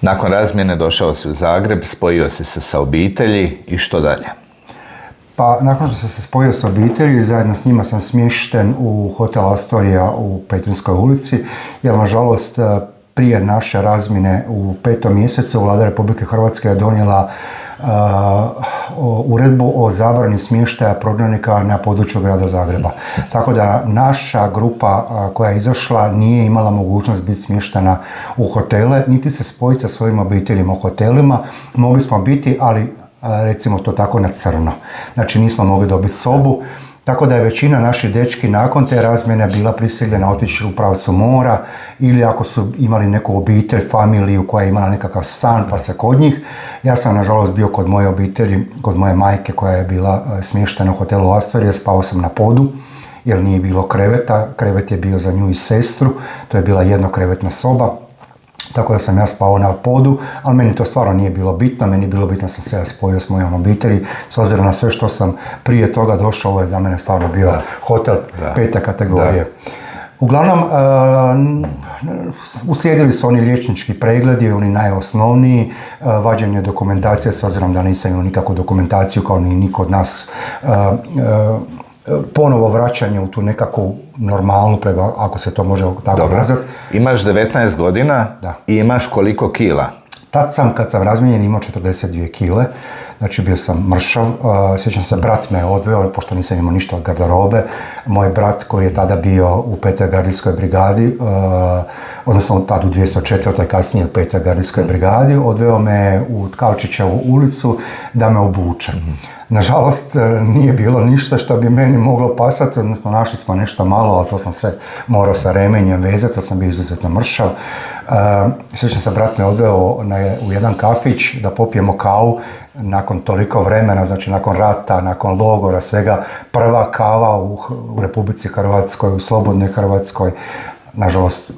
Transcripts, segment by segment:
Nakon razmjene došao si u Zagreb, spojio si se sa obitelji i što dalje? Pa nakon što sam se spojio sa obitelji, zajedno s njima sam smješten u hotel Astoria u Petrinskoj ulici, jer nažalost prije naše razmjene u 5. mjesecu Vlada Republike Hrvatske je donijela uredbu o zabrani smještaja prognanika na području grada Zagreba. Tako da naša grupa koja je izašla nije imala mogućnost biti smještena u hotele, niti se spojiti sa svojim obiteljima u hotelima. Mogli smo biti, ali recimo to tako na crno. Znači nismo mogli dobiti sobu. Tako da je većina naših dečki nakon te razmjene bila prisiljena otići u pravcu mora ili ako su imali neku obitelj, familiju koja je imala nekakav stan pa se kod njih. Ja sam nažalost bio kod moje obitelji, kod moje majke koja je bila smještena u hotelu Astoria, spao sam na podu jer nije bilo kreveta. Krevet je bio za nju i sestru, to je bila jednokrevetna soba. Tako da sam ja spao na podu, ali meni to stvarno nije bilo bitno. Meni je bilo bitno da sam se ja spojio s mojom obitelji. S obzirom na sve što sam prije toga došao, ovo je za mene stvarno bio hotel 5. kategorije. Uglavnom, uslijedili su oni liječnički pregledi, oni najosnovniji, vađenje dokumentacije, s obzirom da nisam imao nikakvu dokumentaciju kao ni niko od nas, ponovo vraćanje u tu nekakvu normalnu, ako se to može tako nazvati. Imaš 19 godina i imaš koliko kila? Tad sam, kad sam razmijenjen, imao 42 kile. Znači bio sam mršav. Sjećam se, brat me odveo, pošto nisam imao ništa od garderobe. Moj brat koji je tada bio u 5. gardijskoj brigadi, odnosno tad u 204. kasnije u 5. gardijskoj brigadi, odveo me u Tkalčićevu ulicu da me obuče. Nažalost, nije bilo ništa što bi meni moglo pasati, odnosno našli smo nešto malo, ali to sam sve morao sa remenjem vezati, to sam bio izuzetno mršav. Sjećam se, brat me odveo u jedan kafić da popijemo kavu nakon toliko vremena, znači nakon rata, nakon logora, svega, prva kava u Republici Hrvatskoj, u slobodnoj Hrvatskoj, nažalost,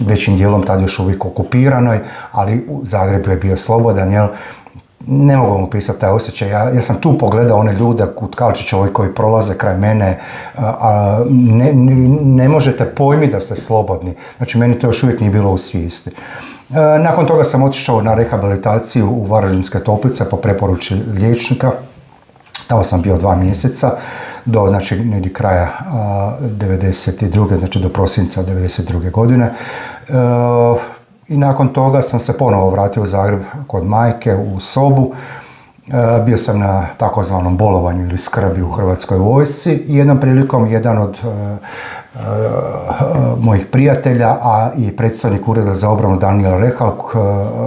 većim dijelom tad još uvijek okupiranoj, ali u Zagrebu je bio slobodan, jel? Ne mogu vam opisati taj osjećaj. Ja sam tu pogledao one ljude u Tkalčićevoj koji prolaze kraj mene, ne možete pojmiti da ste slobodni. Znači, meni to još uvijek nije bilo u svijesti. Nakon toga sam otišao na rehabilitaciju u Varaždinske Toplice po preporuci liječnika. Tamo sam bio 2 mjeseca, do negdje kraja 92. znači do prosinca 92. godine. I nakon toga sam se ponovo vratio u Zagreb kod majke u sobu. Bio sam na takozvanom bolovanju ili skrbi u Hrvatskoj vojsci i jednom prilikom jedan od mojih prijatelja, a i predstojnik Ureda za obranu Danijel Rehal,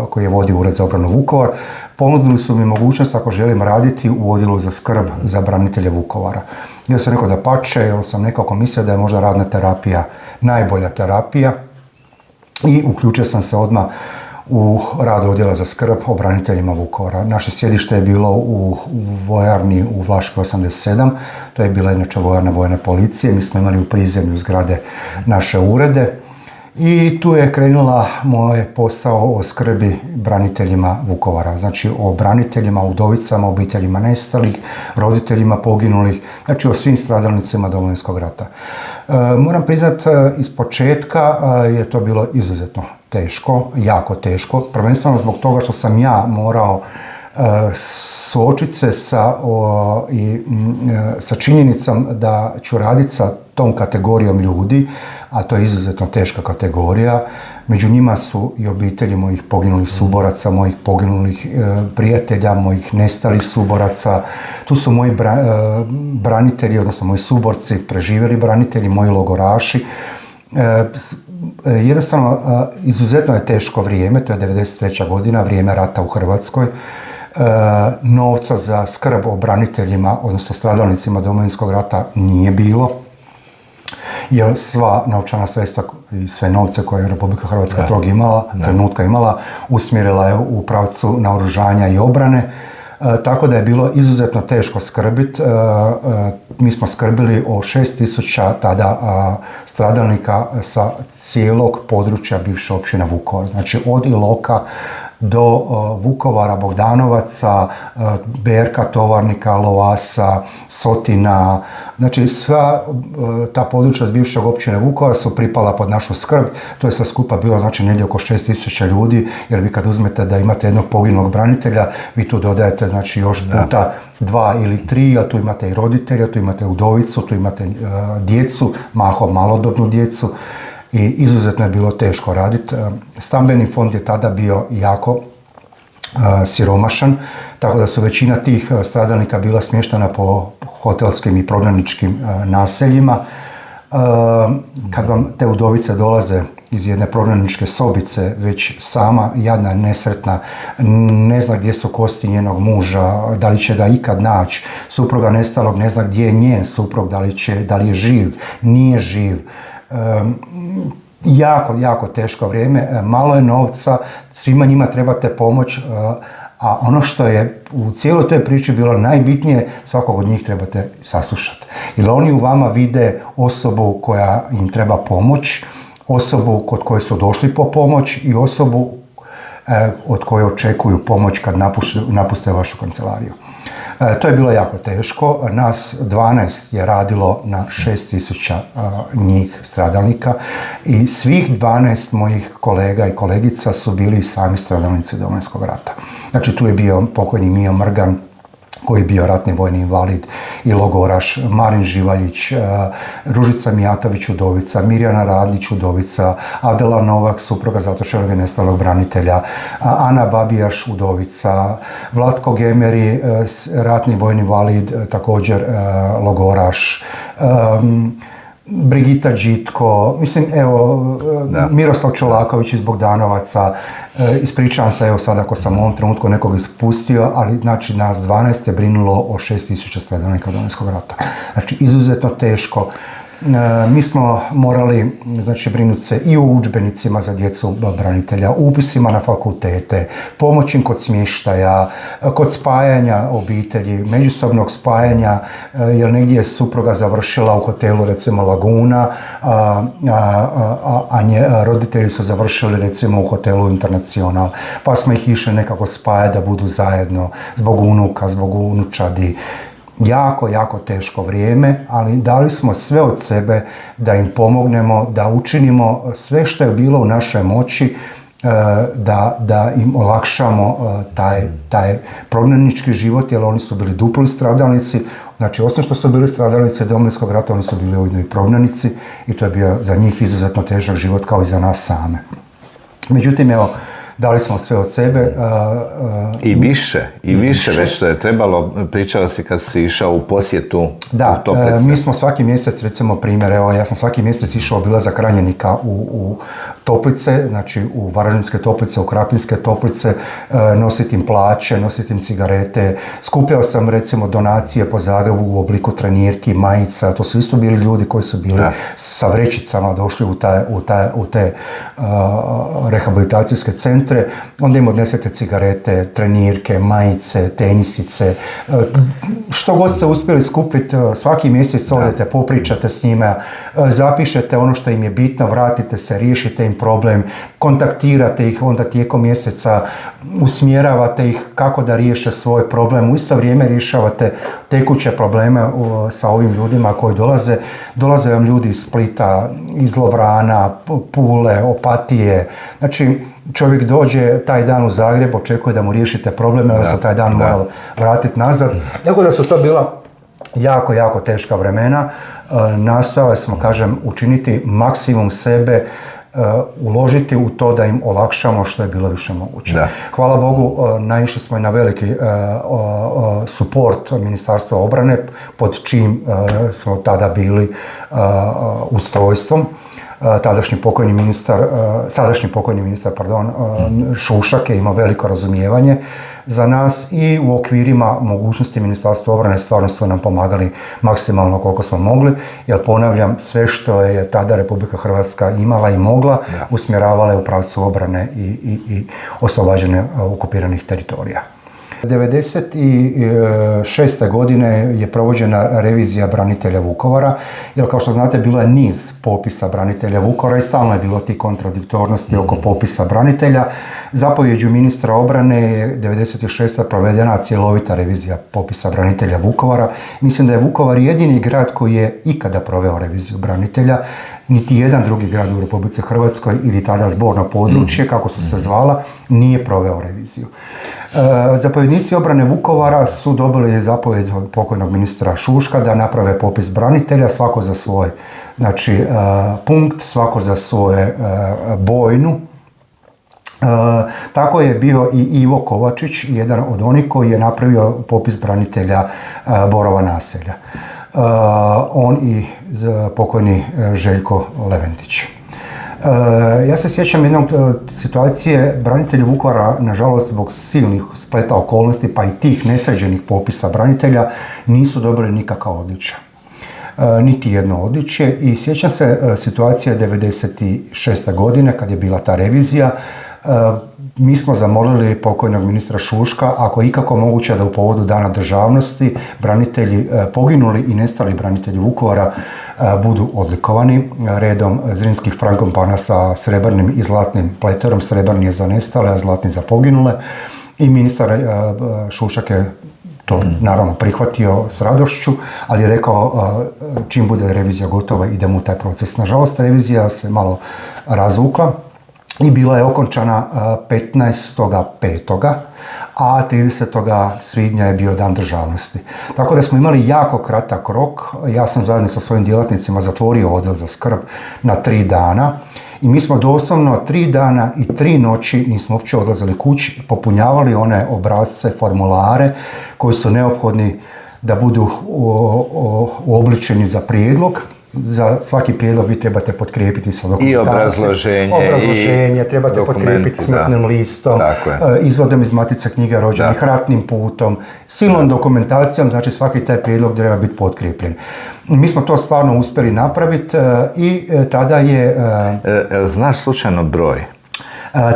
koji je vodio Ured za obranu Vukovar, ponudili su mi mogućnost ako želim raditi u odjelu za skrb za branitelje Vukovara. Ja sam rekao da pače, jer sam nekako mislio da je možda radna terapija najbolja terapija. I uključio sam se odmah u rad odjela za skrb o braniteljima Vukovara. Naše sjedište je bilo u vojarni u Vlaškoj 87, to je bila inače vojarna vojne policije. Mi smo imali u prizemlju zgrade naše urede i tu je krenula moj posao o skrbi braniteljima Vukovara. Znači o braniteljima, udovicama, obiteljima nestalih, roditeljima poginulih, znači o svim stradalnicima Domovinskog rata. Moram priznati, iz početka je to bilo izuzetno teško, jako teško, prvenstveno zbog toga što sam ja morao suočiti se sa činjenicom da ću raditi sa tom kategorijom ljudi, a to je izuzetno teška kategorija. Među njima su i obitelji mojih poginulih suboraca, mojih poginulih prijatelja, mojih nestalih suboraca. Tu su moji branitelji, odnosno moji suborci, preživjeli branitelji, moji logoraši. Jednostavno, izuzetno je teško vrijeme, to je 93. godina, vrijeme rata u Hrvatskoj. Novca za skrb o braniteljima, odnosno stradalnicima Domovinskog rata nije bilo. jer sva novčana sredstva i sve novce koje je Republika Hrvatska tog imala, trenutka imala, usmjerila je u pravcu naoružanja i obrane. Tako da je bilo izuzetno teško skrbiti. Mi smo skrbili o 6.000 tada stradalnika sa cijelog područja bivše općine Vukovar. Znači od Iloka do Vukovara, Bogdanovaca, Berka, Tovarnika, Lovasa, Sotina. Znači sva ta područja s bivšeg općine Vukovara su pripala pod našu skrb. To je sve skupa bilo znači negdje oko 6.000 ljudi, jer vi kad uzmete da imate jednog poginulog branitelja, vi tu dodajete znači još puta 2 ili 3, a tu imate i roditelja, tu imate udovicu, tu imate djecu, mahom malodobnu djecu. I izuzetno je bilo teško raditi. Stambeni fond je tada bio jako siromašan, tako da su većina tih stradalnika bila smještena po hotelskim i prognaničkim naseljima. Kad vam te udovice dolaze iz jedne prognaničke sobice, već sama, jadna, nesretna, ne zna gdje su kosti njenog muža, da li će ga ikad naći, supruga nestalog ne zna gdje je njen suprug, da li je živ, nije živ. Jako teško vrijeme, malo je novca, svima njima trebate pomoć, a ono što je u cijeloj toj priči bilo najbitnije, svakog od njih trebate saslušati. Jer oni u vama vide osobu koja im treba pomoć, osobu kod koje su došli po pomoć i osobu od koje očekuju pomoć kad napuste vašu kancelariju. To je bilo jako teško. Nas 12 je radilo na 6.000 njih stradalnika i svih 12 mojih kolega i kolegica su bili sami stradalnici Domovinskog rata. Znači tu je bio pokojni Mijo Mrgan, koji je bio ratni vojni invalid i logoraš, Marin Živaljić, Ružica Mijatović udovica, Mirjana Radnić udovica, Adela Novak, supruga zatočenog i nestalog branitelja, Ana Babijaš udovica, Vlatko Gemeri, ratni vojni invalid, također logoraš, Brigita Đitko, mislim, evo, Miroslav Čolaković iz Bogdanovaca, ispričavam se, evo sad ako sam u ovom trenutku nekog ispustio, ali znači nas 12 je brinulo o 6.000 stradalnika Domovinskog rata. Znači, izuzetno teško. Mi smo morali znači, brinuti se i o udžbenicima za djecu branitelja, upisima na fakultete, pomoć im kod smještaja, kod spajanja obitelji, međusobnog spajanja, jer negdje je supruga završila u hotelu recimo Laguna, a roditelji su završili recimo u hotelu Internacional, pa smo ih išli nekako spajati da budu zajedno zbog unuka, zbog unučadi. Jako teško vrijeme, ali dali smo sve od sebe da im pomognemo, da učinimo sve što je bilo u našoj moći, da im olakšamo taj prognanički život, jer oni su bili dupli stradalnici. Znači, osim što su bili stradalnici Domovinskog rata, oni su bili ujedno i prognanici i to je bio za njih izuzetno težak život kao i za nas same. Međutim, evo, dali smo sve od sebe. I više već što je trebalo. Pričala si kad si išao u posjetu u Toplice. Da, mi smo svaki mjesec, recimo primjer, evo ja sam svaki mjesec išao obilazak ranjenika u Toplice, znači u Varaždinske Toplice, u Krapinske Toplice, nositi im plaće, nositi im cigarete. Skupljao sam recimo donacije po Zagrebu u obliku trenirki, majica, to su isto bili ljudi koji su bili sa vrećicama došli u te rehabilitacijske centre. Onda im odnesete cigarete, trenirke, majice, tenisice, što god ste uspjeli skupiti, svaki mjesec odete, popričate s njima, zapišete ono što im je bitno, vratite se, riješite im problem, kontaktirate ih onda tijekom mjeseca, usmjeravate ih kako da riješe svoj problem, u isto vrijeme rješavate tekuće probleme sa ovim ljudima koji dolaze. Dolaze vam ljudi iz Splita, iz Lovrana, Pule, Opatije, znači čovjek dođe taj dan u Zagreb, očekuje da mu riješite probleme, ali se taj dan mora vratiti nazad. Tako da su to bila jako teška vremena. Nastojali smo, kažem, učiniti maksimum sebe, uložiti u to da im olakšamo što je bilo više moguće. Da. Hvala Bogu, naišli smo i na veliki suport Ministarstva obrane, pod čijim smo tada bili ustrojstvom. sadašnji pokojni ministar, Šušak je imao veliko razumijevanje za nas i u okvirima mogućnosti Ministarstva obrane stvarno su nam pomagali maksimalno koliko smo mogli, jer ponavljam, sve što je tada Republika Hrvatska imala i mogla, usmjeravala je u pravcu obrane i oslobađanja okupiranih teritorija. 1996. godine je provođena revizija branitelja Vukovara, jer kao što znate bilo je niz popisa branitelja Vukovara i stalno je bilo ti kontradiktornosti oko popisa branitelja. Zapovjeđu ministra obrane je 1996. provedena cjelovita revizija popisa branitelja Vukovara. Mislim da je Vukovar jedini grad koji je ikada proveo reviziju branitelja. Niti jedan drugi grad u Republici Hrvatskoj ili tada zborno područje, kako su se zvala, nije proveo reviziju. Zapovjednici obrane Vukovara su dobili zapovjed od pokojnog ministra Šuška da naprave popis branitelja, svako za svoj punkt, svako za svoje bojnu. Tako je bio i Ivo Kovačić, jedan od onih koji je napravio popis branitelja Borova naselja. On i pokojni Željko Leventić. Ja se sjećam jednog situacije, branitelji Vukovara, nažalost, zbog silnih spleta okolnosti, pa i tih nesređenih popisa branitelja, nisu dobili nikakav odličje. Niti jedno odličje i sjećam se situacije 1996. godine kad je bila ta revizija. Mi smo zamolili pokojnog ministra Šuška, ako je ikako moguće da u povodu Dana državnosti branitelji, poginuli i nestali branitelji Vukovara budu odlikovani redom Zrinskih Frankompana sa srebrnim i zlatnim pleterom. Srebrni je za nestale, a zlatni za poginule. I ministar Šušak je to naravno prihvatio s radošću, ali je rekao čim bude revizija gotova idemo u taj proces. Nažalost, revizija se malo razvukla i bila je okončana 15.5., a 30. svibnja je bio Dan državnosti. Tako da smo imali jako kratak rok. Ja sam zajedno sa svojim djelatnicima zatvorio odjel za skrb na 3 dana i mi smo doslovno 3 dana i 3 noći nismo uopće odlazili kući, popunjavali one obrasce, formulare koji su neophodni da budu uobličeni za prijedlog. Za svaki prijedlog vi trebate potkrijepiti sa dokumentacijom. I obrazloženje, trebate potkrijepiti smrtnim listom, izvodom iz matice knjiga rođenih, ratnim putom, silnom dokumentacijom, znači svaki taj prijedlog treba biti potkrijepljen. Mi smo to stvarno uspjeli napraviti i tada je... Znaš slučajno broj?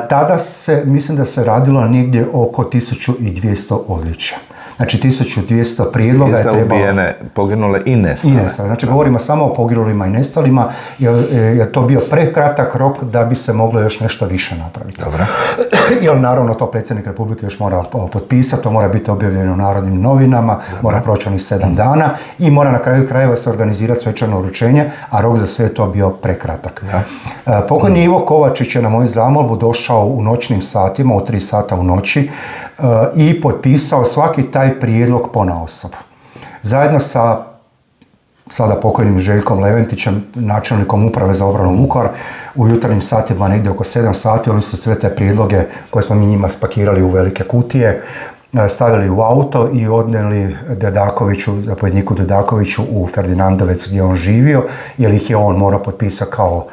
Tada mislim da se radilo negdje oko 1200 odličja. Znači 1200 prijedloga je trebalo... I za ubijene, poginule i nestale. Znači govorimo samo o poginulima i nestalima, jer je to bio prekratak rok da bi se moglo još nešto više napraviti. Dobro. Jer naravno to predsjednik Republike još mora potpisati, to mora biti objavljeno u Narodnim novinama, mora proći onih 7 dana i mora na kraju krajeva se organizirati svečano uručenje, a rok za sve je to bio prekratak. Pokojni Ivo Kovačić je na moju zamolbu došao u noćnim satima, u 3 sata u noći, i potpisao svaki taj prijedlog ponaosob. Zajedno sa sada pokojnim Željkom Leventićem, načelnikom uprave za obranu Vukovar, u jutarnjim satima, negdje oko 7 sati, oni su sve te prijedloge koje smo mi njima spakirali u velike kutije, stavili u auto i odnijeli zapovjedniku Dedakoviću u Ferdinandovec gdje on živio, jer ih je on morao potpisati kao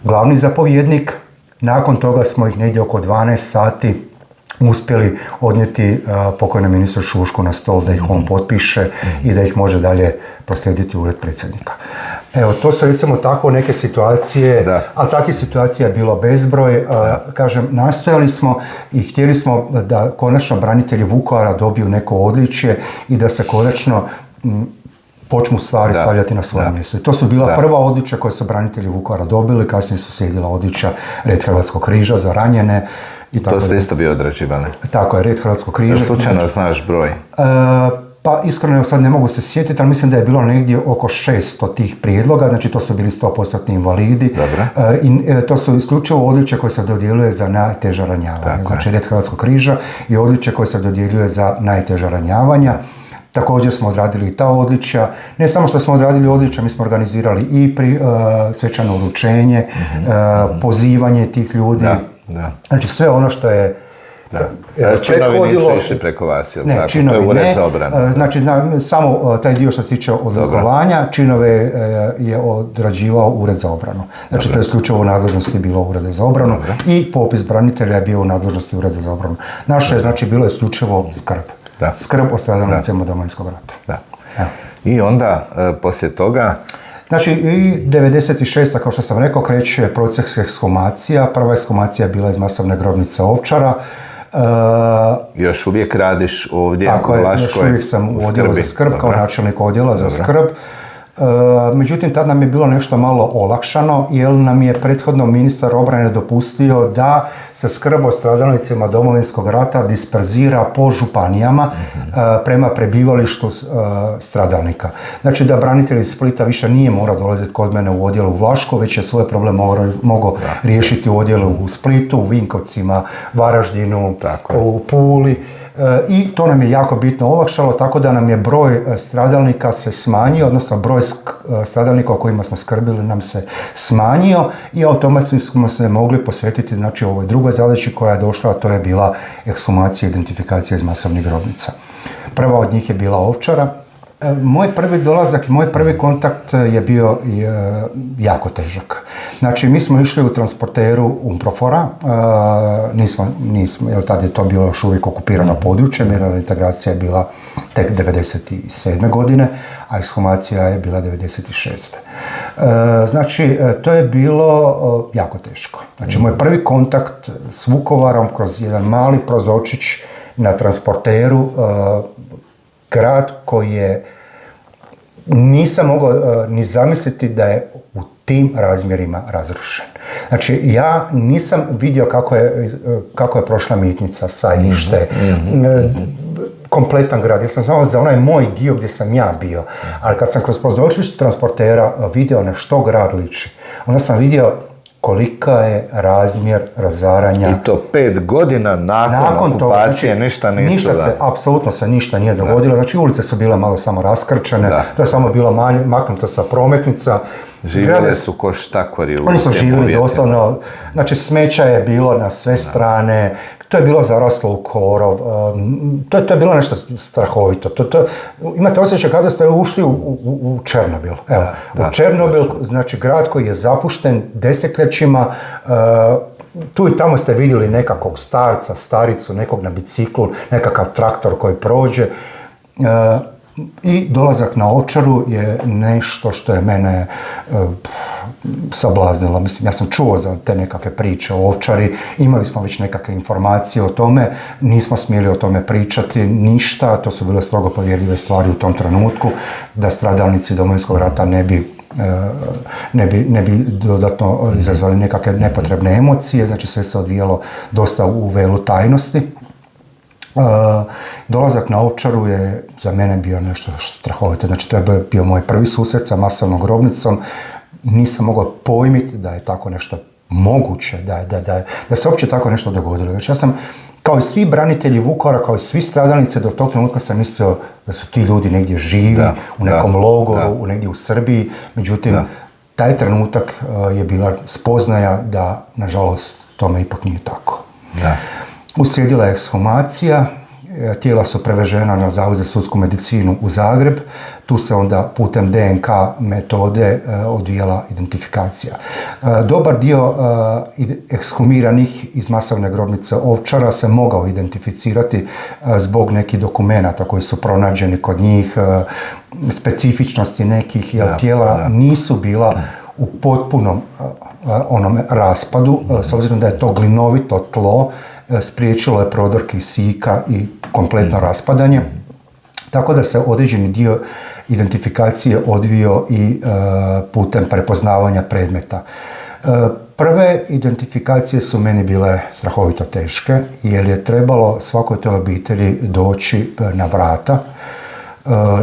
glavni zapovjednik. Nakon toga smo ih negdje oko 12 sati uspjeli odnijeti pokojnom ministru Šušku na stol da ih on potpiše i da ih može dalje proslijediti u ured predsjednika. Evo, to su recimo tako neke situacije, ali takvih situacija je bilo bezbroj. Kažem, nastojali smo i htjeli smo da konačno branitelji Vukovara dobiju neko odličje i da se konačno počnu stvari stavljati na svoje mjesto. I to su bila prva odličja koje su branitelji Vukovara dobili, kasnije su slijedila odličja Red Hrvatskog križa za ranjene. To ste isto bio odrađivali? Tako je, Red Hrvatskog križa. Slučajno znaš broj? Pa iskreno sad ne mogu se sjetiti, ali mislim da je bilo negdje oko 600 tih prijedloga, znači to su bili 100% invalidi. I to su isključivo odličje koje se dodjeljuje za najteža ranjavanja. Znači Red Hrvatskog križa i odličje koje se dodjeljuje za najteža ranjavanja. Također smo odradili i ta odličja. Ne samo što smo odradili odličja, mi smo organizirali i svečano uručenje, pozivanje tih ljudi. Znači sve ono što je Činovi nisu išli preko vas, jel' tako? Činovi to je ured za obranu. Znači, samo taj dio što se tiče odlikovanja, činove je odrađivao ured za obranu. Znači, to je isključivo u nadležnosti bilo ureda za obranu i popis branitelja je bio u nadležnosti ureda za obranu. Naše je, znači, bilo isključivo skrb. Skrb o stradalnicima Domovinskog rata. I onda, poslije toga... Znači, i 96. kao što sam rekao, kreće proces ekshumacija. Prva ekshumacija je bila iz masovne grobnice Ovčara. Još uvijek radiš ovdje u Vlaškoj? Još uvijek sam u odjelu za skrb, kao načelnik odjela za skrb. Međutim, tad nam je bilo nešto malo olakšano, jer nam je prethodno ministar obrane dopustio da se skrb o stradalnicima Domovinskog rata disperzira po županijama prema prebivalištu stradalnika. Znači da branitelj iz Splita više nije morao dolaziti kod mene u odjelu u Vlašku, već je svoje probleme mogao riješiti u odjelu u Splitu, u Vinkovcima, Varaždinu, u Puli. I to nam je jako bitno olakšalo, tako da nam je broj stradalnika se smanjio, odnosno broj stradalnika o kojima smo skrbili nam se smanjio i automatski smo se mogli posvetiti, znači, ovoj drugoj zadaći koja je došla, a to je bila ekshumacija i identifikacija iz masovnih grobnica. Prva od njih je bila Ovčara. Moj prvi dolazak i moj prvi kontakt je bio jako težak. Znači, mi smo išli u transporteru Umprofora, nismo, jer tad je to bilo još uvijek okupirano područje, mirna integracija je bila tek 1997. godine, a ekshumacija je bila 1996. Znači, to je bilo jako teško. Znači, moj prvi kontakt s Vukovarom kroz jedan mali prozorčić na transporteru, grad koji je, nisam mogao ni zamisliti da je u tim razmjerima razrušen. Znači, ja nisam vidio kako je prošla Mitnica, Sajmište, kompletan grad. Ja sam znao za onaj moj dio gdje sam ja bio, ali kad sam kroz prozorčić transportera vidio na što grad liči, onda sam vidio kolika je razmjer razaranja. I to 5 godina nakon okupacije, znači, ništa apsolutno se ništa nije dogodilo. Znači, ulice su bile malo samo raskrčene, to je samo bilo maknuto sa prometnica. Živjeli su ko štakori. Oni su živjeli doslovno, znači smeća je bilo na sve strane, to je bilo zaraslo u korov, to je bilo nešto strahovito. Imate osjećaj kada ste ušli u Černobil. U Černobil, znači grad koji je zapušten desetljećima, tu i tamo ste vidjeli nekakvog starca, staricu, nekog na biciklu, nekakav traktor koji prođe. I dolazak na Ovčaru je nešto što je mene sablaznilo. Mislim, ja sam čuo za te nekakve priče o Ovčari, imali smo već nekakve informacije o tome, nismo smjeli o tome pričati ništa, to su bile strogo povjerljive stvari u tom trenutku, da stradalnici Domovinskog rata ne bi dodatno izazvali nekakve nepotrebne emocije, znači sve se odvijalo dosta u velu tajnosti. Dolazak na Ovčaru je za mene bio nešto strahovito. Znači, to je bio moj prvi susret sa masovnom grobnicom. Nisam mogao pojmiti da je tako nešto moguće, da se uopće tako nešto dogodilo. Znači, ja sam, kao i svi branitelji Vukovara, kao i svi stradalnici, do tog trenutka sam mislio da su ti ljudi negdje živi, u nekom logoru, negdje u Srbiji. Međutim, taj trenutak je bila spoznaja da, nažalost, tome ipak nije tako. Uslijedila je ekshumacija, tijela su prevežena na Zavod za sudsku medicinu u Zagreb, tu se onda putem DNK metode odvijala identifikacija. Dobar dio ekshumiranih iz masovne grobnice Ovčara se mogao identificirati zbog nekih dokumenata koji su pronađeni kod njih, specifičnosti nekih, jer tijela nisu bila u potpunom onom raspadu, s obzirom da je to glinovito tlo, spriječilo je prodor kisika i kompletno raspadanje, tako da se određeni dio identifikacije odvio i putem prepoznavanja predmeta. Prve identifikacije su meni bile strahovito teške, jer je trebalo svakoj toj obitelji doći na vrata,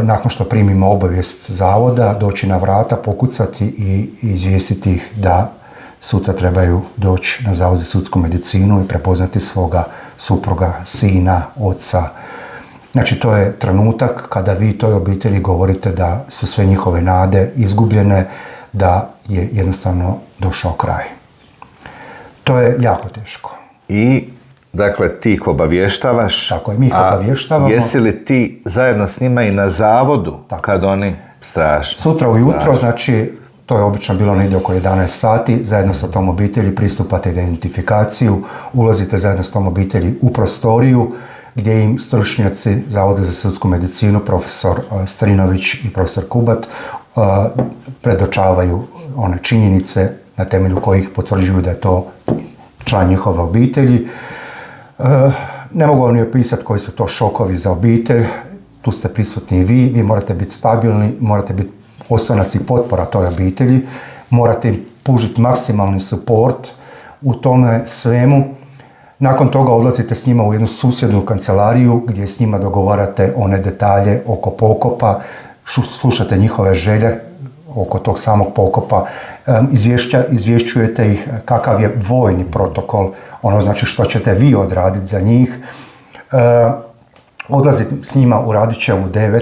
nakon što primimo obavijest zavoda, doći na vrata, pokucati i izvijestiti ih da sutra trebaju doći na Zavod za sudsku medicinu i prepoznati svoga supruga, sina, oca. Znači, to je trenutak kada vi toj obitelji govorite da su sve njihove nade izgubljene, da je jednostavno došao kraj. To je jako teško. I Dakle, ti ih obavještavaš. Tako je, mi ih obavještavamo. Jesi li ti zajedno s njima i na zavodu kad oni strašno? Sutra ujutro, znači, to je obično bilo negdje oko 11 sati, zajedno sa tom obitelji pristupate identifikaciju, ulazite zajedno s tom obitelji u prostoriju gdje im stručnjaci Zavoda za sudsku medicinu, profesor Strinović i profesor Kubat, predočavaju one činjenice na temelju kojih potvrđuju da je to član njihove obitelji. Ne mogu vam ni opisati koji su to šokovi za obitelj, tu ste prisutni i vi morate biti stabilni, morate biti oslonac i potpora toj obitelji, morate im pružiti maksimalni suport u tome svemu. Nakon toga odlazite s njima u jednu susjednu kancelariju gdje s njima dogovarate one detalje oko pokopa, slušate njihove želje oko tog samog pokopa, izvješćujete ih kakav je vojni protokol, ono znači što ćete vi odraditi za njih. Odlazite s njima u Radićevu 9,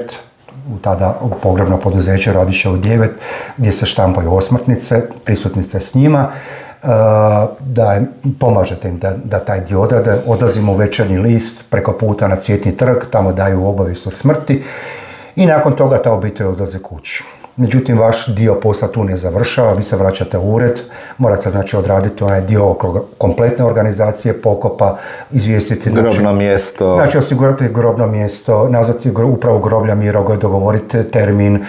tada pogrebno poduzeće Radićevu 9, gdje se štampaju osmrtnice, prisutni ste s njima, da pomažete im da taj dio odrade. Odlazimo u Večernji list preko puta na Cvjetni trg, tamo daju obavijest o smrti i nakon toga ta obitelj odlazi kući. Međutim, vaš dio posla tu ne završava, vi se vraćate u ured, morate znači odraditi onaj dio oko kompletne organizacije pokopa, izvijestiti grobno mjesto. Znači osigurati grobno mjesto, nazvati upravu groblja Mirogoj, dogovoriti termin,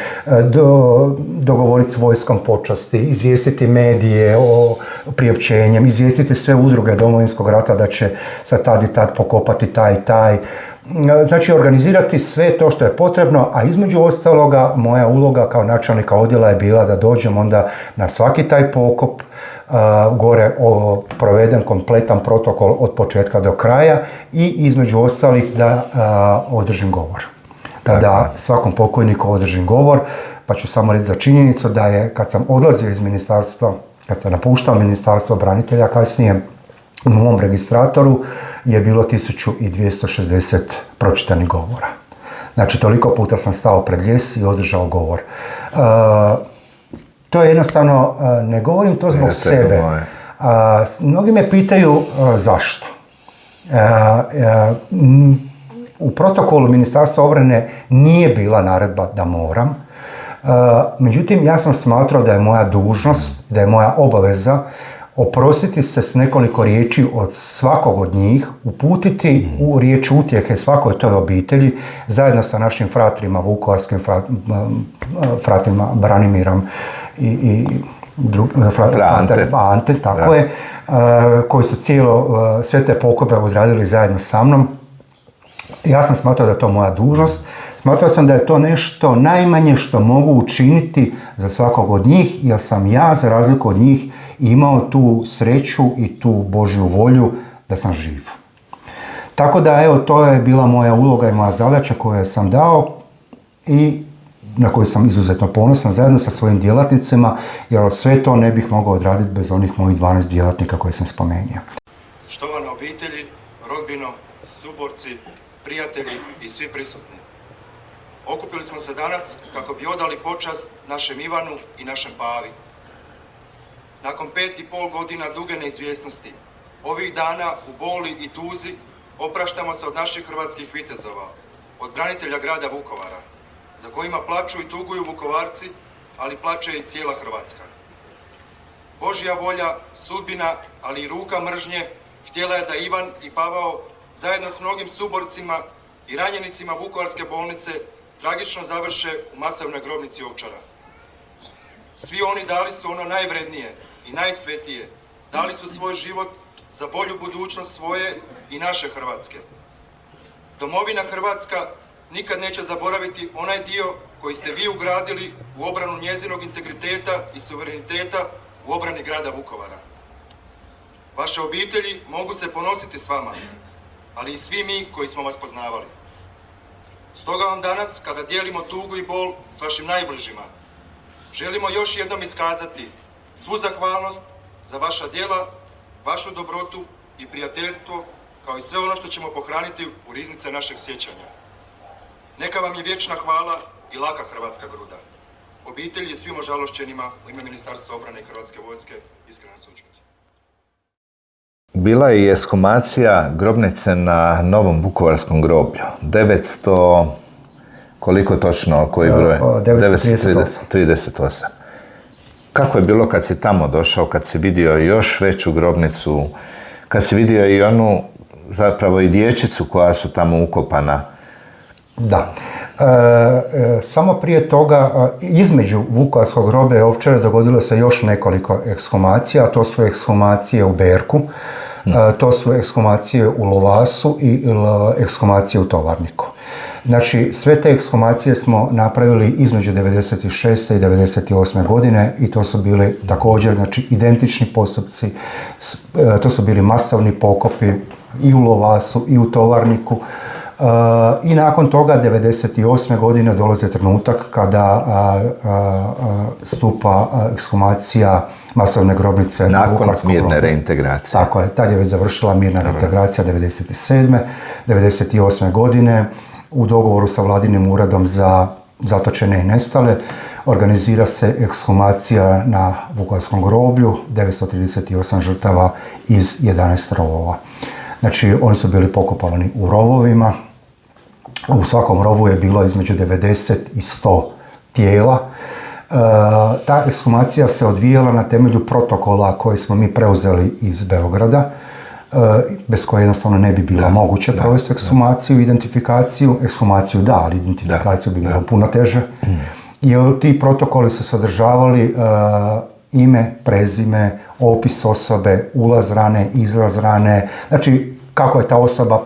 dogovoriti s vojskom počasti, izvijestiti medije o priopćenjem, izvijestiti sve udruge Domovinskog rata da će se tad i tad pokopati taj i taj. Znači, organizirati sve to što je potrebno, a između ostaloga moja uloga kao načelnika odjela je bila da dođem onda na svaki taj pokop, gore proveden kompletan protokol od početka do kraja i između ostalih da održim govor. Da svakom pokojniku održim govor, pa ću samo reći za činjenicu da je kad sam odlazio iz ministarstva, kad sam napuštao Ministarstvo branitelja kasnije, u mom registratoru je bilo 1260 pročitanih govora. Znači, toliko puta sam stao pred ljes i održao govor. To je jednostavno, ne govorim to zbog sebe. Mnogi me pitaju zašto. U protokolu Ministarstva obrane nije bila naredba da moram. Međutim, ja sam smatrao da je moja dužnost, da je moja obaveza oprostiti se s nekoliko riječi od svakog od njih, uputiti u riječ utjehe svakoj toj obitelji, zajedno sa našim fratrima, vukovarskim fratrima Branimirom i Ante, tako je, koji su sve te pokope odradili zajedno sa mnom. Ja sam smatrao da je to moja dužnost. Smatrao sam da je to nešto najmanje što mogu učiniti za svakog od njih, jer sam ja, za razliku od njih, imao tu sreću i tu Božju volju da sam živ. Tako da, evo, to je bila moja uloga i moja zadaća koju sam dao i na koju sam izuzetno ponosan zajedno sa svojim djelatnicima, jer sve to ne bih mogao odraditi bez onih mojih 12 djelatnika koje sam spomenuo. Štovane obitelji, rodbino, suborci, prijatelji i svi prisutni. Okupili smo se danas kako bi odali počast našem Ivanu i našem Pavi. Nakon 5,5 godina duge neizvjesnosti, ovih dana u boli i tuzi opraštamo se od naših hrvatskih vitezova, od branitelja grada Vukovara, za kojima plaču i tuguju Vukovarci, ali plače i cijela Hrvatska. Božja volja, sudbina, ali i ruka mržnje htjela je da Ivan i Pavao zajedno s mnogim suborcima i ranjenicima Vukovarske bolnice tragično završe u masovnoj grobnici Ovčara. Svi oni dali su ono najvrednije i najsvetije, dali su svoj život za bolju budućnost svoje i naše Hrvatske. Domovina Hrvatska nikad neće zaboraviti onaj dio koji ste vi ugradili u obranu njezinog integriteta i suvereniteta u obrani grada Vukovara. Vaše obitelji mogu se ponositi s vama, ali i svi mi koji smo vas poznavali. Stoga vam danas, kada dijelimo tugu i bol s vašim najbližima, želimo još jednom iskazati svu zahvalnost za vaša djela, vašu dobrotu i prijateljstvo, kao i sve ono što ćemo pohraniti u riznice našeg sjećanja. Neka vam je vječna hvala i laka hrvatska gruda. Obitelji i svim ožalošćenima u ime Ministarstva obrane i Hrvatske vojske iskreno sućut. Bila je i ekshumacija grobnice na Novom Vukovarskom groblju. 900, koliko točno, koji broj? 938. Kako je bilo kad si tamo došao, kad si vidio još veću grobnicu, kad si vidio i onu, zapravo i dječicu koja su tamo ukopana? Da. Samo prije toga, između Vukovarskog groblja i Ovčare dogodilo se još nekoliko ekshumacija. To su ekshumacije u Berku, to su ekshumacije u Lovasu i ekshumacije u Tovarniku. Znači, sve te ekshumacije smo napravili između 96. i 98. godine i to su bili također, znači, identični postupci. To su bili masovni pokopi i u Lovasu i u Tovarniku. I nakon toga, 98. godine, dolazi trenutak kada stupa ekshumacija masovne grobnice. Nakon mirne reintegracije. Tako je, tad je već završila mirna reintegracija 97. 98. godine. U dogovoru sa Vladinim uredom za zatočene i nestale organizira se ekshumacija na Vukovarskom groblju, 938 žrtava iz 11 rovova. Znači, oni su bili pokopani u rovovima. U svakom rovu je bilo između 90 i 100 tijela. Ta ekshumacija se odvijala na temelju protokola koje smo mi preuzeli iz Beograda, bez koje jednostavno ne bi bilo moguće provesti ekshumaciju, identifikaciju. Ekshumaciju da, ali identifikaciju bi bilo puno teže. Jer ti protokoli su sadržavali ime, prezime, opis osobe, ulaz rane, izlaz rane, znači kako je ta osoba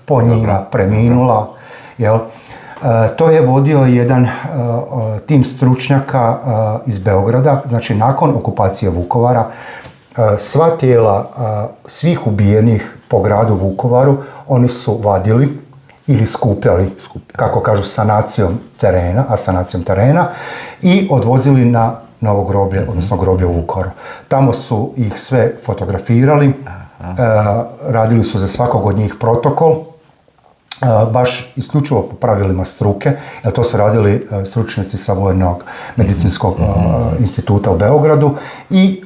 po njima preminula. Jel? To je vodio jedan tim stručnjaka iz Beograda, znači nakon okupacije Vukovara, sva tijela svih ubijenih po gradu Vukovaru oni su vadili ili skupljali, kako kažu, sanacijom terena i odvozili na Novo groblje, odnosno groblje u Vukovaru. Tamo su ih sve fotografirali, radili su za svakog od njih protokol, baš isključivo po pravilima struke, jer to su radili stručnjaci sa Vojnog medicinskog instituta u Beogradu i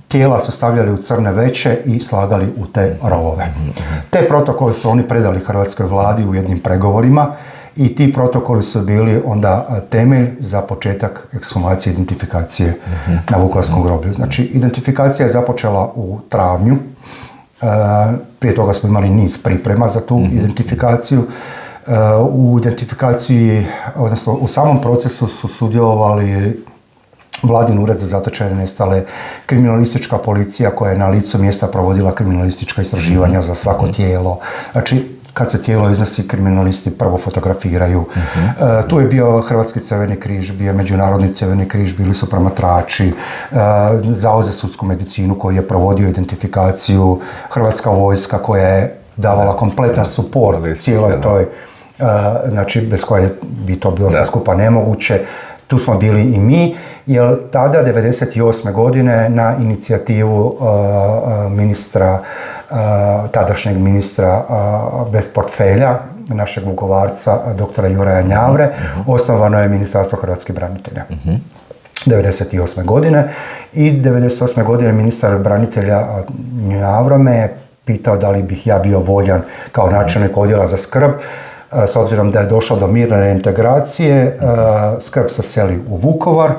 tijela su stavljali u crne veće i slagali u te rovove. Te protokole su oni predali hrvatskoj vladi u jednim pregovorima i ti protokoli su bili onda temelj za početak ekshumacije i identifikacije na Vukovarskom groblju. Znači, identifikacija je započela u travnju. Prije toga smo imali niz priprema za tu identifikaciju. U identifikaciji, odnosno u samom procesu su sudjelovali Vladin ured za zatočene i nestale, kriminalistička policija koja je na licu mjesta provodila kriminalistička istraživanja za svako tijelo. Znači, kad se tijelo iznosi, kriminalisti prvo fotografiraju. Tu je bio Hrvatski crveni križ, bio je Međunarodni crveni križ, bili su promatrači, Zavod za sudsku medicinu koji je provodio identifikaciju, Hrvatska vojska koja je davala kompletan suport cijeloj toj, znači bez koje bi to bilo sve skupa nemoguće. Tu smo bili i mi, jer tada, 1998. godine, na inicijativu tadašnjeg ministra bez portfelja, našeg Vukovarca, doktora Juraja Njavre, osnovano je Ministarstvo hrvatskih branitelja. 1998. godine i 1998. godine ministar branitelja Njavro me je pitao da li bih ja bio voljan kao načelnik odjela za skrb. S obzirom da je došlo do mirne reintegracije, skrb se seli u Vukovar,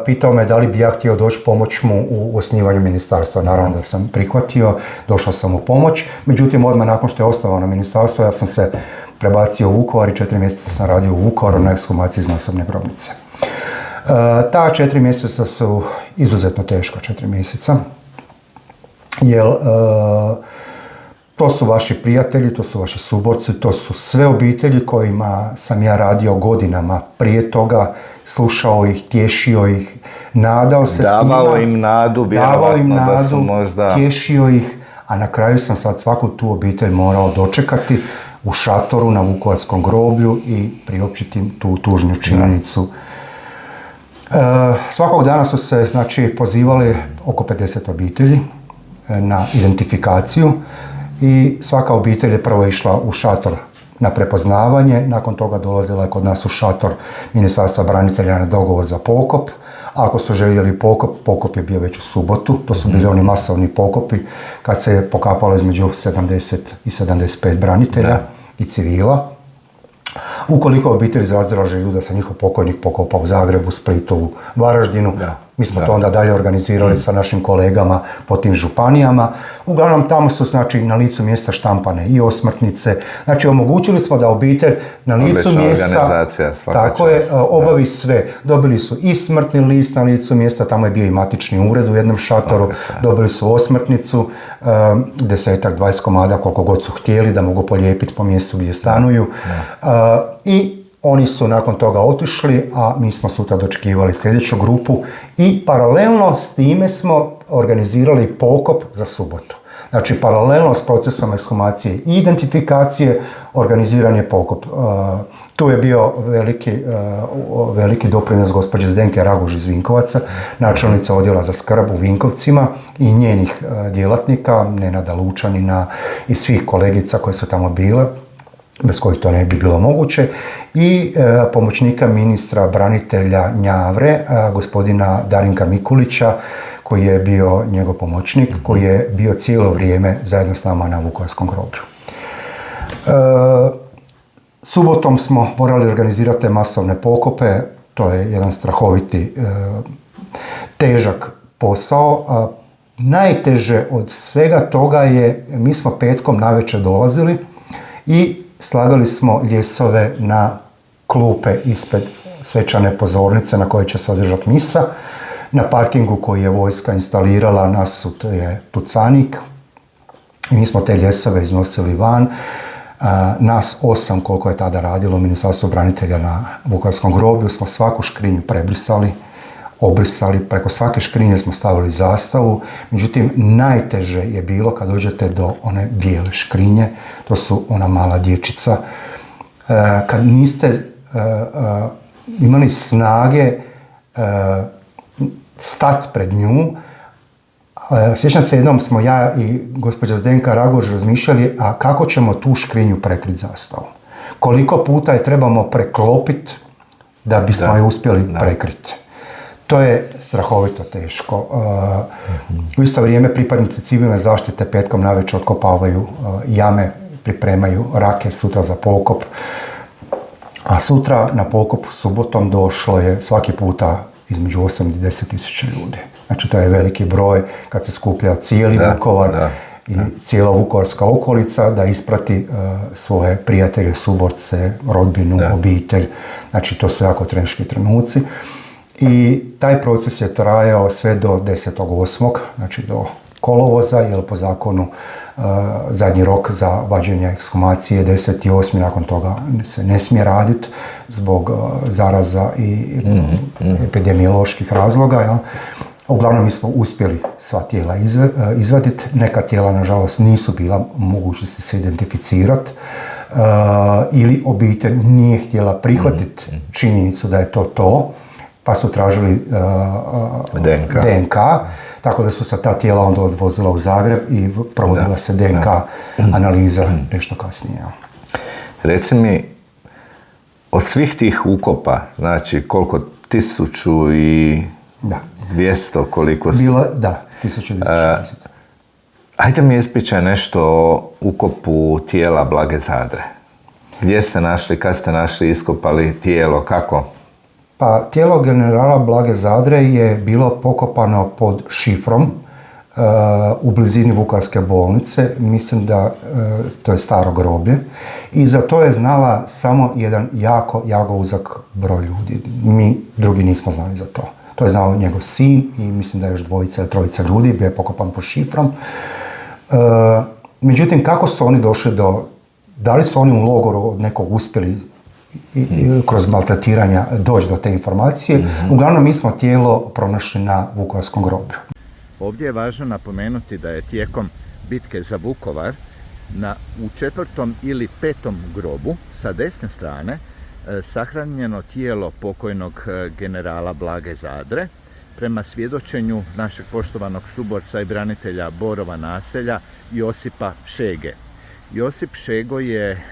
pitao me da li bi ja htio doći pomoć mu u osnivanju ministarstva. Naravno da sam prihvatio, došao sam u pomoć, međutim odmah nakon što je osnovano ministarstvo ja sam se prebacio u Vukovar i 4 mjeseca sam radio u Vukovaru na ekshumaciji iz masovne grobnice. Ta 4 mjeseca su izuzetno teško 4 mjeseca, jer to su vaši prijatelji, to su vaši suborci, to su sve obitelji kojima sam ja radio godinama prije toga, slušao ih, tješio ih, nadao se davao im nadu, vjerovatno da su možda... tješio ih, a na kraju sam sad svaku tu obitelj morao dočekati u šatoru na Vukovarskom groblju i priopćiti im tu tužnu činjenicu. Svakog dana su se, znači, pozivali oko 50 obitelji na identifikaciju i svaka obitelj je prvo išla u šator na prepoznavanje, nakon toga dolazila je kod nas u šator Ministarstva branitelja na dogovor za pokop, Ako su željeli pokop je bio već u subotu, to su bili oni masovni pokopi kad se pokapalo između 70 i 75 branitelja i civila. Ukoliko obitelj izrazila želju da se njihov pokojnik pokopa u Zagrebu, Splitu, Varaždinu, mi smo to onda dalje organizirali sa našim kolegama po tim županijama. Uglavnom tamo su znači na licu mjesta štampane i osmrtnice. Znači omogućili smo da obitelj na licu mjesta tako je, obavi sve. Dobili su i smrtni list na licu mjesta, tamo je bio i matični ured u jednom šatoru, dobili su osmrtnicu, 10-20 komada koliko god su htjeli da mogu polijepiti po mjestu gdje stanuju. I oni su nakon toga otišli, a mi smo sutra dočekivali sljedeću grupu i paralelno s time smo organizirali pokop za subotu. Znači, paralelno s procesom ekshumacije i identifikacije, organiziran je pokop. Tu je bio veliki doprinos gospođe Zdenke Raguž iz Vinkovaca, načelnica odjela za skrb u Vinkovcima i njenih djelatnika, Nenada Lučanina i svih kolegica koje su tamo bile, bez kojih to ne bi bilo moguće, i pomoćnika ministra branitelja Njavre, gospodina Darinka Mikulića, koji je bio njegov pomoćnik, koji je bio cijelo vrijeme zajedno s nama na Vukovarskom groblju. Subotom smo morali organizirati te masovne pokope, to je jedan strahoviti, težak posao. Najteže od svega toga je, mi smo petkom navečer dolazili i slagali smo ljesove na klupe ispred svečane pozornice na kojoj će se održati misa. Na parkingu koji je vojska instalirala nasut je tucanik i mi smo te ljesove iznosili van. Nas 8, koliko je tada radilo u Ministarstvu branitelja na Vukovarskom groblju, smo svaku škrinju prebrisali, obrisali, preko svake škrinje smo stavili zastavu. Međutim, najteže je bilo kad dođete do one bijele škrinje, to su ona mala dječica. Kad niste imali snage stat pred nju, sjećam se, jednom smo ja i gospođa Zdenka Raguž razmišljali, a kako ćemo tu škrinju prekriti zastavom? Koliko puta je trebamo preklopiti da bismo je uspjeli prekriti? To je strahovito teško. U isto vrijeme pripadnici civilne zaštite petkom navečer otkopavaju jame, pripremaju rake sutra za pokop. A sutra na pokop subotom došlo je svaki puta između 8 i 10 tisuća ljudi. Znači to je veliki broj kad se skuplja cijeli Vukovar i cijela vukovarska okolica da isprati svoje prijatelje, suborce, rodbinu, obitelj. Znači to su jako teški trenuci. I taj proces je trajao sve do 10.8., znači do kolovoza, jer po zakonu zadnji rok za vađenje ekshumacije 10.8., nakon toga se ne smije raditi zbog zaraza i epidemioloških razloga. Ja. Uglavnom mi smo uspjeli sva tijela izvaditi, neka tijela nažalost nisu bila mogućnosti se identificirati ili obitelj nije htjela prihvatiti činjenicu da je to, pa su tražili DNK, tako da su se ta tijela onda odvozila u Zagreb i provodila se DNK analiza nešto kasnije. Reci mi, od svih tih ukopa, znači koliko, 1200 koliko... Bilo, 1260. Ajde mi ispričaj nešto o ukopu tijela Blage Zadre. Gdje ste našli, kad ste našli, iskopali tijelo, kako? Pa tijelo generala Blage Zadre je bilo pokopano pod šifrom u blizini Vukovarske bolnice. Mislim da to je staro groblje. I za to je znala samo jedan jako uzak broj ljudi. Mi drugi nismo znali za to. To je znao njegov sin i mislim da je još 2 ili 3 ljudi, bio je pokopan pod šifrom. Međutim, kako su oni došli da li su oni u logoru od nekog uspjeli kroz maltretiranja doći do te informacije. Uglavnom, mi smo tijelo pronašli na Vukovarskom groblju. Ovdje je važno napomenuti da je tijekom bitke za Vukovar u 4. ili 5. grobu sa desne strane sahranjeno tijelo pokojnog generala Blage Zadre. Prema svjedočenju našeg poštovanog suborca i branitelja Borova naselja Josipa Šege. Josip Šego je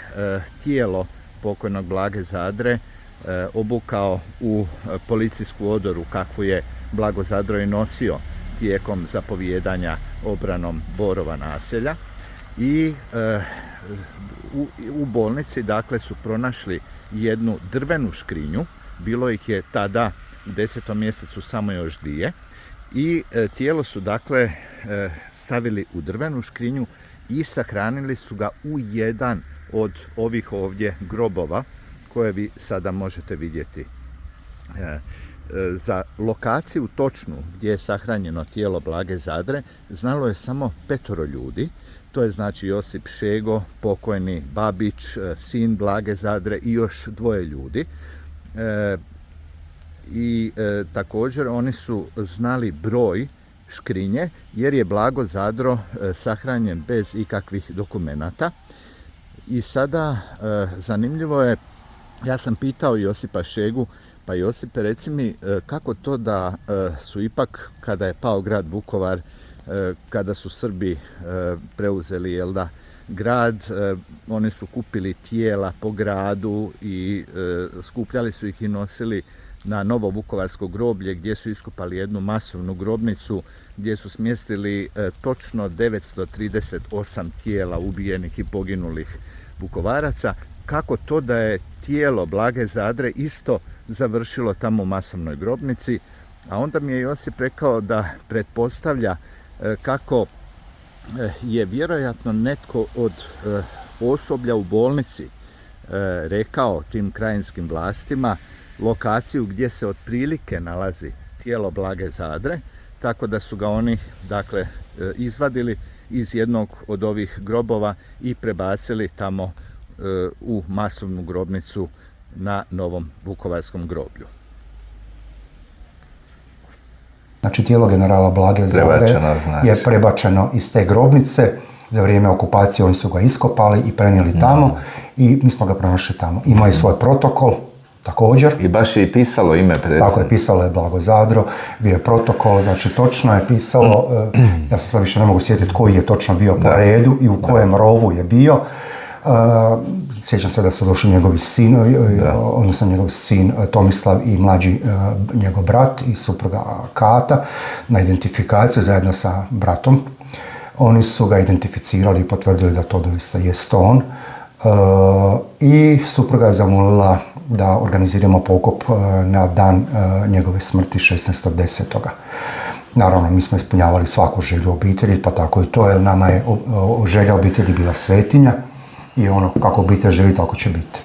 tijelo pokojnog Blage Zadre obukao u policijsku odoru kakvu je Blago Zadro je nosio tijekom zapovijedanja obranom Borova naselja i u bolnici dakle su pronašli jednu drvenu škrinju, bilo ih je tada u 10. mjesecu samo još 2 i tijelo su dakle stavili u drvenu škrinju i sahranili su ga u jedan od ovih ovdje grobova koje vi sada možete vidjeti. Za lokaciju točnu gdje je sahranjeno tijelo Blage Zadre znalo je samo 5 ljudi. To je znači Josip Šego, pokojni Babić, sin Blage Zadre i još 2 ljudi. Također oni su znali broj škrinje jer je Blago Zadro sahranjen bez ikakvih dokumenata. I sada zanimljivo je, ja sam pitao Josipa Šegu, pa Josipe, reci mi kako to da su ipak, kada je pao grad Vukovar, kada su Srbi preuzeli grad, oni su kupili tijela po gradu i skupljali su ih i nosili na Novo Vukovarsko groblje gdje su iskopali jednu masovnu grobnicu gdje su smjestili točno 938 tijela ubijenih i poginulih Vukovaraca. Kako to da je tijelo Blage Zadre isto završilo tamo u masovnoj grobnici? A onda mi je Josip rekao da pretpostavlja kako je vjerojatno netko od osoblja u bolnici rekao tim krajinskim vlastima lokaciju gdje se otprilike nalazi tijelo Blage Zadre, tako da su ga oni dakle izvadili iz jednog od ovih grobova i prebacili tamo u masovnu grobnicu na Novom Vukovarskom groblju. Znači, tijelo generala Blage Zadre je prebačeno iz te grobnice. Za vrijeme okupacije oni su ga iskopali i prenijeli tamo i mi smo ga pronašli tamo. Imao je svoj protokol također. I baš je i pisalo ime prezime. Tako je, pisalo je Blago Zadro, bio je protokol, znači točno je pisalo, ja se sad više ne mogu sjetiti koji je točno bio po redu i u kojem rovu je bio. Sjećam se da su došli njegovi sinovi, odnosno njegov sin Tomislav i mlađi njegov brat i supruga Kata na identifikaciju zajedno sa bratom. Oni su ga identificirali i potvrdili da to doista jest on. I supruga je zamolila da organiziramo pokop na dan njegove smrti 16.10. Naravno, mi smo ispunjavali svaku želju obitelji, pa tako i to, jer nama je želja obitelji bila svetinja i ono kako obitelj želi, tako će biti.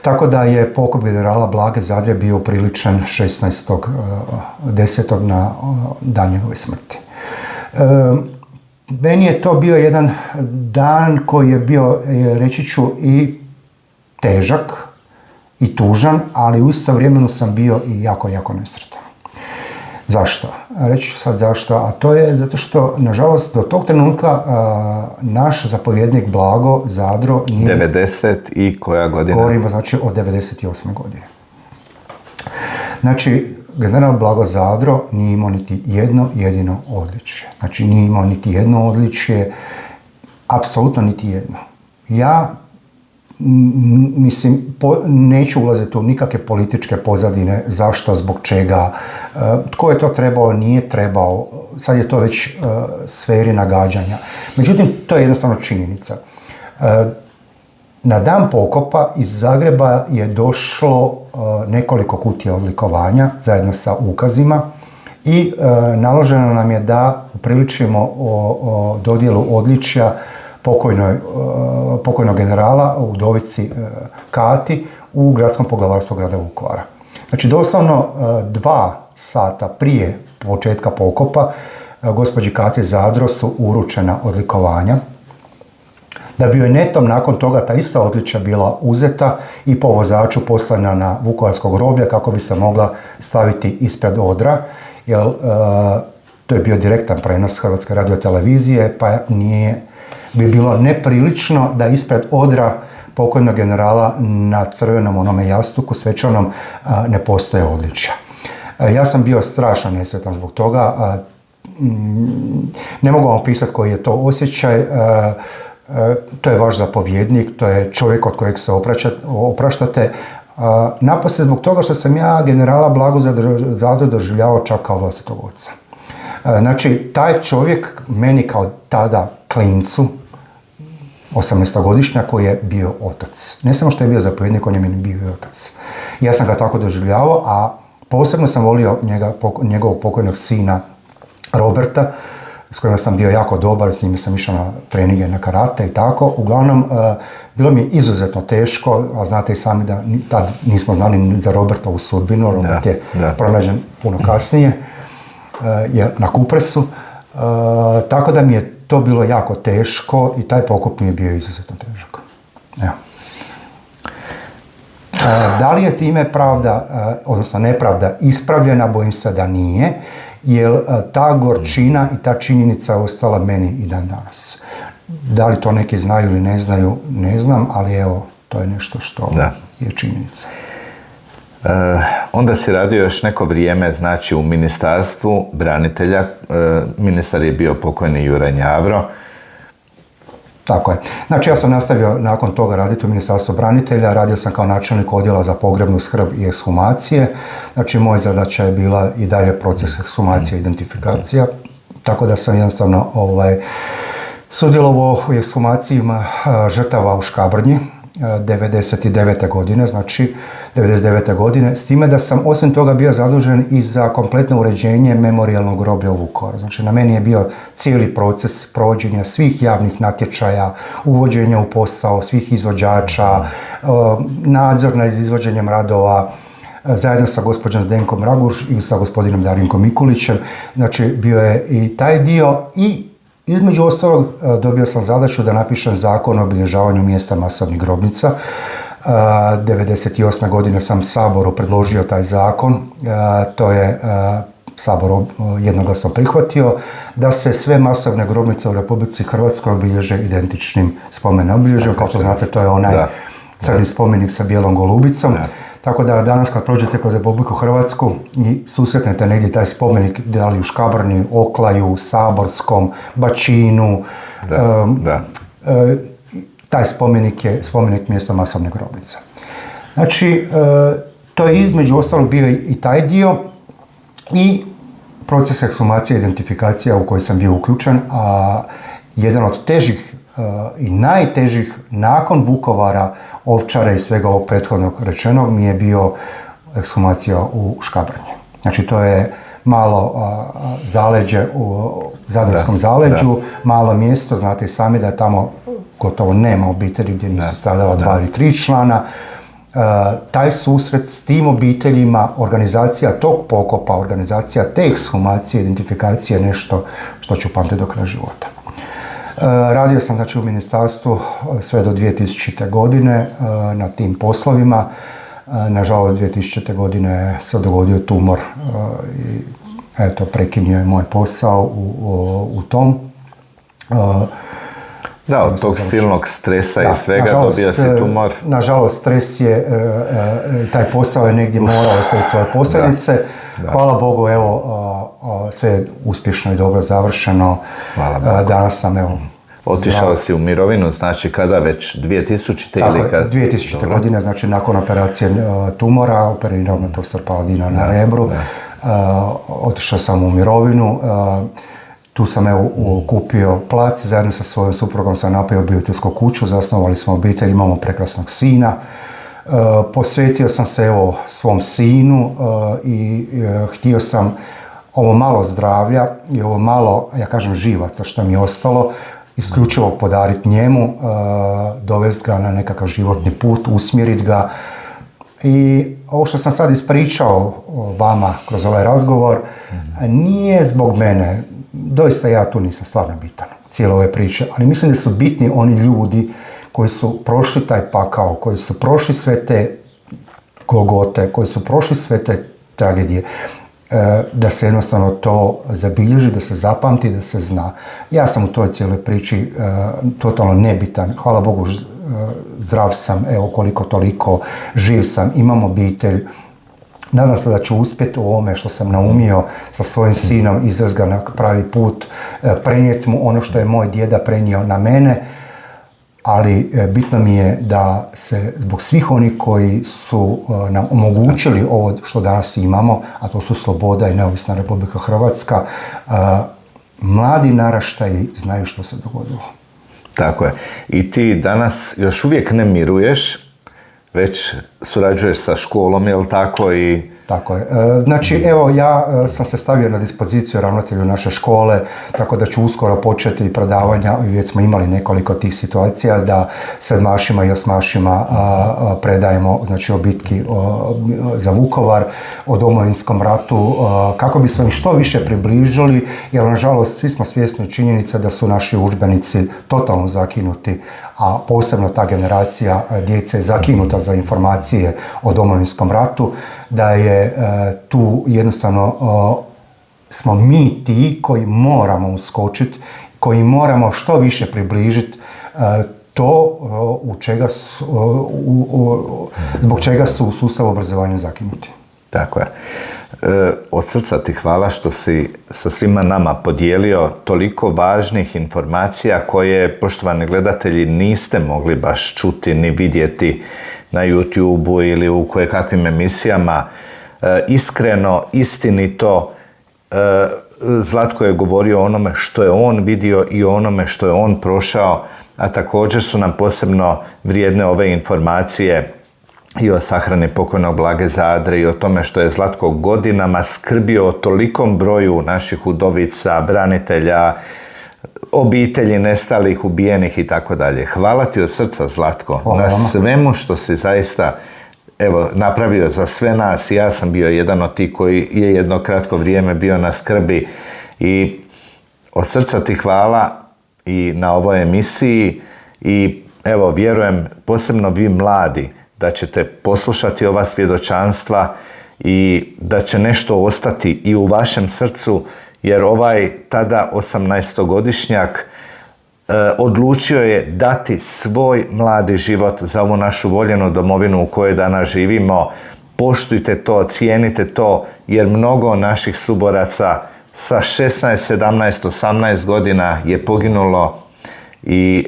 Tako da je pokop generala Blage Zadre bio upriličen 16.10. na dan njegove smrti. Meni je to bio jedan dan koji je bio, reći ću, i težak i tužan, ali u isto vremenu sam bio i jako, jako nesretan. Zašto? Reći ću sad zašto, a to je zato što, nažalost, do tog trenutka naš zapovjednik Blago Zadro nije... 90 i koja godina? Govorimo, znači, od 98. godine. Znači, general Blago Zadro nije imao niti jedno jedino odličje. Znači, nije imao niti jedno odličje, apsolutno niti jedno. Ja, mislim, neću ulaziti u nikakve političke pozadine, zašto, zbog čega, tko je to trebao, nije trebao, sad je to već sferi nagađanja. Međutim, to je jednostavno činjenica. Na dan pokopa iz Zagreba je došlo nekoliko kutija odlikovanja zajedno sa ukazima i naloženo nam je da upriličimo o dodjelu odličja pokojnog generala udovici Kati u gradskom poglavarstvu grada Vukovara. Znači, doslovno 2 sata prije početka pokopa gospođi Kati Zadro su uručena odlikovanja, da bi joj netom nakon toga ta ista odličja bila uzeta i po vozaču poslana na Vukovarsko groblje kako bi se mogla staviti ispred odra, jer to je bio direktan prenos Hrvatske radiotelevizije, pa bi bilo neprilično da ispred odra pokojnog generala na crvenom onome jastuku svečanom ne postoje odličja. Ja sam bio strašno nesretan zbog toga, ne mogu vam opisati koji je to osjećaj. To je vaš zapovjednik, to je čovjek od kojeg se opraštate, Napose zbog toga što sam ja generala Blagozada doživljavao čak kao vlastitog oca. Znači, taj čovjek meni kao tada klincu, 18-godišnjak, koji je bio otac. Ne samo što je bio zapovjednik, on je meni bio i otac. Ja sam ga tako doživljavao, a posebno sam volio njegovog pokojnog sina Roberta, s kojima sam bio jako dobar, s njime sam išao na treninge, na karate i tako. Uglavnom, bilo mi je izuzetno teško, a znate i sami da tad nismo znali ni za Robertovu sudbinu, Robert je pronađen puno kasnije, na Kupresu. Tako da mi je to bilo jako teško i taj pokop mi je bio izuzetno težak. Evo. Da li je time pravda, odnosno nepravda, ispravljena? Bojim se da nije, jer ta gorčina i ta činjenica je ostala meni i dan danas. Da li to neki znaju ili ne znaju, ne znam, ali evo, to je nešto što je činjenica. Onda si radio još neko vrijeme, znači, u Ministarstvu branitelja. Ministar je bio pokojni Juraj Njavro. Tako je. Znači, ja sam nastavio nakon toga raditi u Ministarstvu branitelja. Radio sam kao načelnik odjela za pogrebnu skrb i ekshumacije. Znači, moja zadaća je bila i dalje proces ekshumacije i identifikacija. Tako da sam jednostavno sudjelovao u ekshumacijama žrtava u Škabrnji 99. godine, znači 99. godine, s time da sam osim toga bio zadužen i za kompletno uređenje memorijalnog groblja u Vukovaru. Znači, na meni je bio cijeli proces provođenja svih javnih natječaja, uvođenja u posao svih izvođača, nadzor nad izvođenjem radova, zajedno sa gospođom Zdenkom Raguš i sa gospodinom Darinkom Mikulićem. Znači, bio je i taj dio i između ostalog dobio sam zadaću da napišem zakon o obilježavanju mjesta masovnih grobnica. 1998. godine sam Saboru predložio taj zakon, to je Sabor jednoglasno prihvatio, da se sve masovne grobnice u Republici Hrvatskoj obilježe identičnim spomen obilježjem. Kao što znate, to je onaj crni spomenik sa bijelom golubicom. Tako da danas kad prođete kroz Republiku Hrvatsku i susretnete negdje taj spomenik, da li u Škabrnji, Oklaju, Saborskom, Bačinu, taj spomenik je spomenik mjesto masovne grobnice. Znači, to je između ostalog bio i taj dio i proces ekshumacije i identifikacija u koji sam bio uključen, a jedan od težih i najtežih nakon Vukovara, Ovčare i svega ovog prethodnog rečenog mi je bio ekshumacija u Škabrnji. Znači, to je malo zaleđe u Zadarskom zaleđu, malo mjesto, znate i sami da tamo gotovo nema obitelji gdje nisu stradala 2 ili 3 člana. Taj susret s tim obiteljima, organizacija tog pokopa, organizacija te ekshumacije, identifikacije je nešto što ću pamtiti do kraja života. Radio sam, znači, u ministarstvu sve do 2000. godine na tim poslovima. Nažalost, 2000. godine se dogodio tumor i eto, prekinio je moj posao u tom. Da, od tog silnog stresa i svega dobio si tumor. Nažalost, stres je, taj posao je negdje morao ostaviti svoje posljedice. Hvala Bogu, evo, sve je uspješno i dobro završeno. Danas sam, evo... Otišao si u mirovinu, znači kada već 2000. Tako ili kad... 2000. godine, znači nakon operacije tumora, operirao me profesor Paladina na rebru. Otišao sam u mirovinu. Tu sam, evo, kupio plac, zajedno sa svojom suprugom sam napravio obiteljsku kuću, zasnovali smo obitelj, imamo prekrasnog sina. Posvetio sam se, evo, svom sinu i htio sam ovo malo zdravlja i ovo malo, ja kažem, živaca što mi je ostalo, isključivo podariti njemu, dovesti ga na nekakav životni put, usmjeriti ga. I ovo što sam sad ispričao vama kroz ovaj razgovor, nije zbog mene, doista ja tu nisam stvarno bitan cijele ove priče, ali mislim da su bitni oni ljudi koji su prošli taj pakao, koji su prošli sve te golgote, koji su prošli sve te tragedije, da se jednostavno to zabilježi, da se zapamti, da se zna. Ja sam u toj cijeloj priči totalno nebitan. Hvala Bogu, zdrav sam, evo koliko toliko, živ sam, imam obitelj. Nadam se da ću uspjeti u ovome što sam naumio sa svojim sinom, izvesti ga na pravi put, prenijeti mu ono što je moj djeda prenio na mene. ali bitno mi je da se zbog svih onih koji su nam omogućili ovo što danas imamo, a to su sloboda i neovisna Republika Hrvatska, mladi naraštaji znaju što se dogodilo. Tako je. I ti danas još uvijek ne miruješ, već surađuješ sa školom, je li tako? Tako je. Znači, evo, ja sam se stavio na dispoziciju ravnatelju naše škole, tako da ću uskoro početi predavanja, i već smo imali nekoliko tih situacija, da sedmašima i osmašima predajemo, znači, o bitki za Vukovar, o Domovinskom ratu, kako bismo im što više približili, jer, nažalost, svi smo svjesni činjenice da su naši udžbenici totalno zakinuti, a posebno ta generacija djece zakinuta za informacije o Domovinskom ratu, da je tu jednostavno smo mi ti koji moramo uskočiti, koji moramo što više približiti to zbog čega su u sustavu obrazovanja zakinuti. Tako je. Od srca ti hvala što si sa svima nama podijelio toliko važnih informacija koje, poštovani gledatelji, niste mogli baš čuti ni vidjeti na YouTube-u ili u kojekakvim emisijama. Iskreno, istinito, Zlatko je govorio o onome što je on vidio i o onome što je on prošao, a također su nam posebno vrijedne ove informacije i o sahrani pokojnog Blage Zadre i o tome što je Zlatko godinama skrbio o tolikom broju naših udovica, branitelja, obitelji nestalih, ubijenih i tako dalje. Hvala ti od srca, Zlatko, na svemu što si zaista napravio za sve nas. Ja sam bio jedan od tih koji je jedno kratko vrijeme bio na skrbi i od srca ti hvala i na ovoj emisiji i vjerujem, posebno vi mladi, da ćete poslušati ova svjedočanstva i da će nešto ostati i u vašem srcu, jer ovaj tada 18-godišnjak odlučio je dati svoj mladi život za ovu našu voljenu domovinu u kojoj danas živimo. Poštujte to, cijenite to, jer mnogo naših suboraca sa 16, 17, 18 godina je poginulo i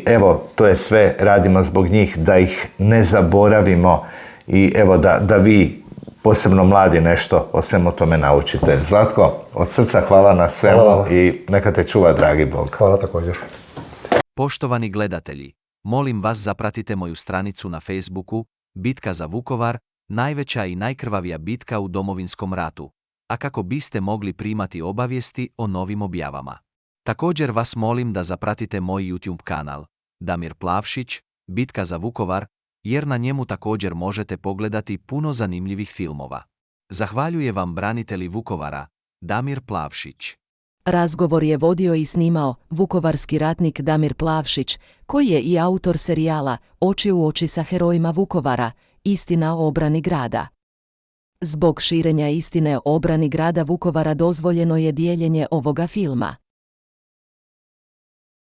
to je sve, radimo zbog njih, da ih ne zaboravimo i da vi, posebno mladi, nešto o svemu tome naučite. Zlatko, od srca hvala na svemu i neka te čuva, dragi Bog. Hvala također. Poštovani gledatelji, molim vas zapratite moju stranicu na Facebooku, Bitka za Vukovar, najveća i najkrvavija bitka u Domovinskom ratu, a kako biste mogli primati obavijesti o novim objavama. Također vas molim da zapratite moj YouTube kanal, Damir Plavšić, Bitka za Vukovar, jer na njemu također možete pogledati puno zanimljivih filmova. Zahvaljuje vam branitelji Vukovara, Damir Plavšić. Razgovor je vodio i snimao vukovarski ratnik Damir Plavšić, koji je i autor serijala Oči u oči sa herojima Vukovara, Istina o obrani grada. Zbog širenja istine o obrani grada Vukovara dozvoljeno je dijeljenje ovoga filma.